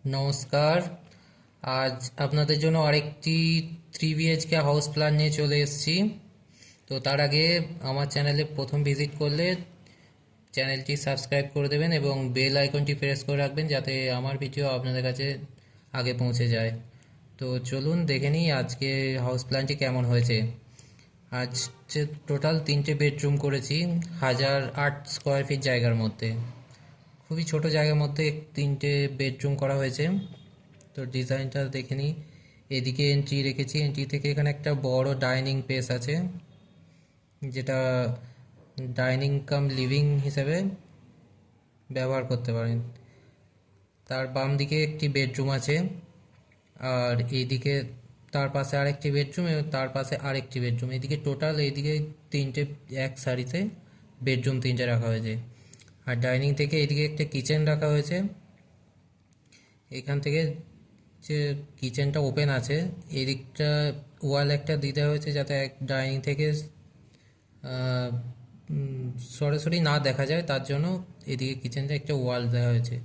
নমস্কার। আজ আপনাদের জন্য আরেকটি 3 BHK হাউস প্ল্যান নিয়ে চলে এসেছি। তো তার আগে আমার চ্যানেলে প্রথম ভিজিট করলে চ্যানেলটি সাবস্ক্রাইব করে দেবেন এবং বেল আইকনটি প্রেস করে রাখবেন যাতে আমার ভিডিও আপনাদের কাছে আগে পৌঁছে যায়। তো চলুন দেখে নিই আজকে হাউস প্ল্যানটি কেমন হয়েছে। আজ টোটাল 3টে বেডরুম করেছি 1008 স্কোয়ার ফিট জায়গার মধ্যে। খুবই ছোট জায়গার মধ্যে 3টে বেডরুম করা হয়েছে। তো ডিজাইনটা দেখে নিই। এদিকে এন্ট্রি রেখেছি, এন্ট্রি থেকে এখানে একটা বড় ডাইনিং স্পেস আছে যেটা ডাইনিং কাম লিভিং হিসেবে ব্যবহার করতে পারেন। তার বাম দিকে একটি বেডরুম আছে, আর এইদিকে তার পাশে আরেকটি বেডরুম এবং তার পাশে আরেকটি বেডরুম। এদিকে টোটাল এইদিকে 3টে এক সারিতে বেডরুম 3টে রাখা হয়েছে। আর ডাইনিং থেকে এদিকে একটা কিচেন রাখা হয়েছে। এখান থেকে যে কিচেনটা ওপেন আছে এদিকটা ওয়াল একটা দিতে হয়েছে যাতে এক ডাইনিং থেকে আহ, সরাসরি না দেখা যায়, তার জন্য এদিকে কিচেনটা একটা ওয়াল দেওয়া হয়েছে।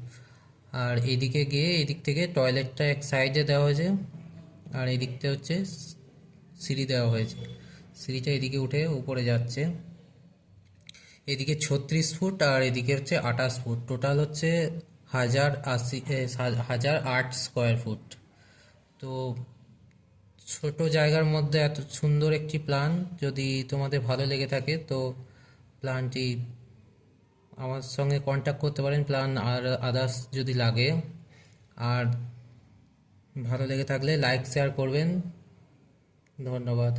আর এদিকে গিয়ে এদিক থেকে টয়লেটটা এক সাইডে দেওয়া হয়েছে, আর এদিকটা হচ্ছে সিঁড়ি দেওয়া হয়েছে। সিঁড়িটা এদিকে উঠে উপরে যাচ্ছে। এদিকে 36 ফুট আর এদিকে হচ্ছে 28 ফুট, টোটাল হচ্ছে 1008 স্কোয়ার ফুট। তো ছোট জায়গার মধ্যে এত সুন্দর একটি প্ল্যান যদি তোমাদের ভালো লেগে থাকে তো প্ল্যানটি আমার সঙ্গে কন্ট্যাক্ট করতে পারেন প্ল্যান আর আদার্স যদি লাগে। আর ভালো লেগে থাকলে লাইক শেয়ার করবেন। ধন্যবাদ।